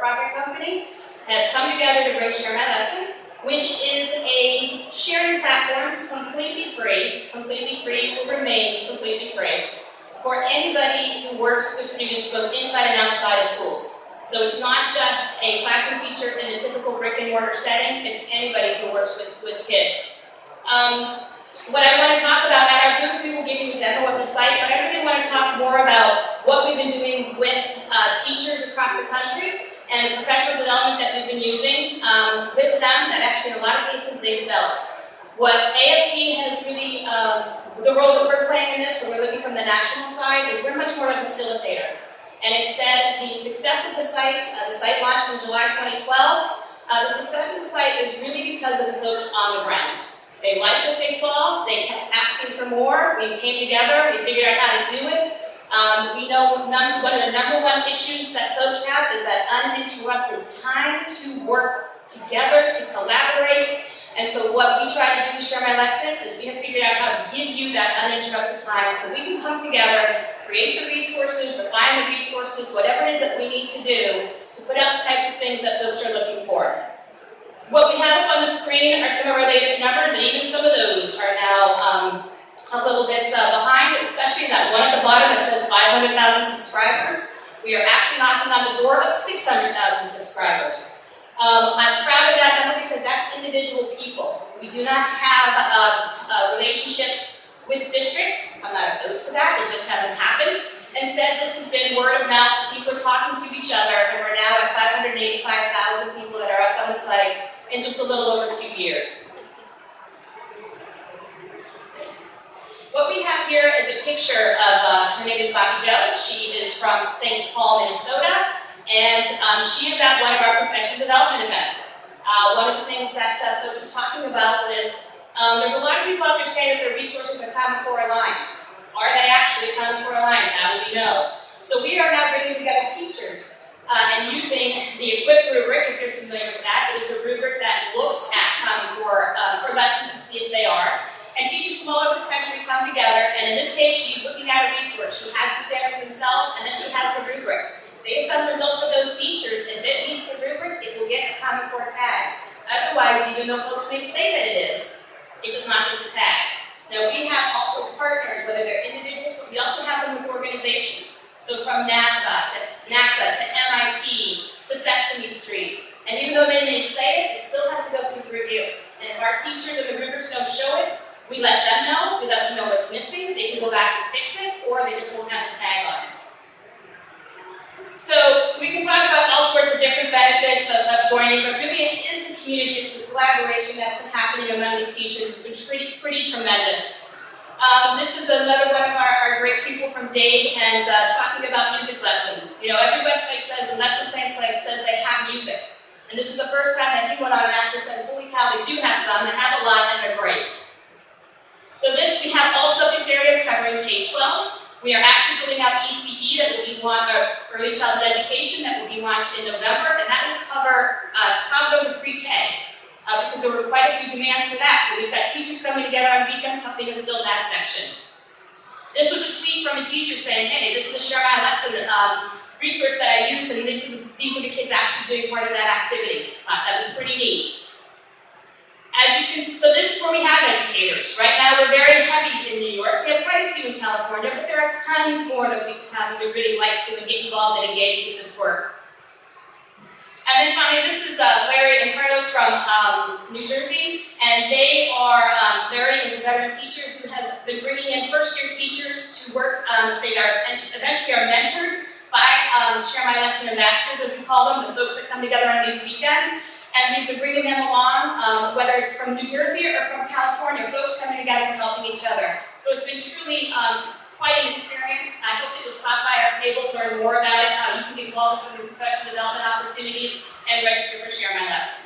for-profit company, have come together to bring Share My Lesson, which is a sharing platform, completely free, will remain completely free, for anybody who works with students both inside and outside of schools. So it's not just a classroom teacher in a typical brick and mortar setting, it's anybody who works with kids. What I want to talk about at our booth, we will give you a demo of the site, but I really want to talk more about what we've been doing with teachers across the country and the professional development that we've been using with them that actually in a lot of cases they've developed. What AFT has really, the role that we're playing in this, when we're looking from the national side, is we're much more of a facilitator. And instead, the success of the site launched in July 2012, the success of the site is really because of the folks on the ground. They liked what they saw, they kept asking for more, we came together, we figured out how to do it. We know one of the number one issues that folks have is that uninterrupted time to work together, to collaborate. And so what we try to do with Share My Lesson is we have figured out how to give you that uninterrupted time so we can come together, create the resources, refine the resources, whatever it is that we need to do to put out the types of things that folks are looking for. What we have up on the screen are some of our latest numbers, and even some of those are now a little bit behind, especially that one at the bottom that says 500,000 subscribers. We are actually knocking on the door of 600,000 subscribers. I'm proud of that number because that's individual people. We do not have relationships with districts. I'm not opposed to that, it just hasn't happened. Instead, this has been word of mouth. People are talking to each other, and we're now at 585,000 people that are up on the site in just a little over 2 years. What we have here is a picture of, her name is Bobby Jo. She is from St. Paul, Minnesota, and she is at one of our professional development events. One of the things that folks were talking about was there's a lot of people out there saying that their resources are Common Core aligned. Are they actually Common Core aligned? How do we know? So we are now bringing together teachers and using the EQUIP rubric, if you're familiar with that. It is a rubric that looks at Common Core for lessons to see if they are. And teachers from all over the country come together, and in this case, she's looking at a resource. She has the standards themselves, and then she has the rubric. Based on the results of those teachers, if it meets the rubric, it will get a Common Core tag. Otherwise, even though folks may say that it is, it does not get the tag. Now, we have also partners, whether they're individuals, but we also have them with organizations. So from NASA to MIT to Sesame Street. And even though they may say it, it still has to go through review. And if our teachers and the rubrics don't show it, we let them know what's missing, they can go back and fix it, or they just won't have the tag on it. So we can talk about all sorts of different benefits of joining, but really it is the community, it's the collaboration that's been happening among these teachers. It's been pretty tremendous. This is another one of our great people from Dave, and talking about music lessons. You know, every website says, and lesson plan says they have music. And this is the first time that he went on and actually said, holy cow, they do have some, they have a lot, and they're great. So this, we have all subject areas covering K-12. We are actually building out ECE, that will be early childhood education, that will be launched in November, and that will cover toddler to pre-K, because there were quite a few demands for that. So we've got teachers coming together on weekends helping us build that section. This was a tweet from a teacher saying, hey, this is a Share My Lesson resource that I used, and these are the kids actually doing part of that activity. That was pretty neat. So this is where we have educators. Right now we're very heavy in New York. We have quite a few in California, but there are tons more that we have and we really like to get involved and engage with this work. And then finally, this is Larry and Carlos from New Jersey, and they are, Larry is a veteran teacher who has been bringing in first-year teachers to work. They are eventually are mentored by Share My Lesson ambassadors, as we call them, the folks that come together on these weekends. And we've been bringing them along, whether it's from New Jersey or from California, folks coming together and helping each other. So it's been truly quite an experience. I hope that you'll stop by our table, learn more about it, how you can get involved with some of the professional development opportunities, and register for Share My Lesson.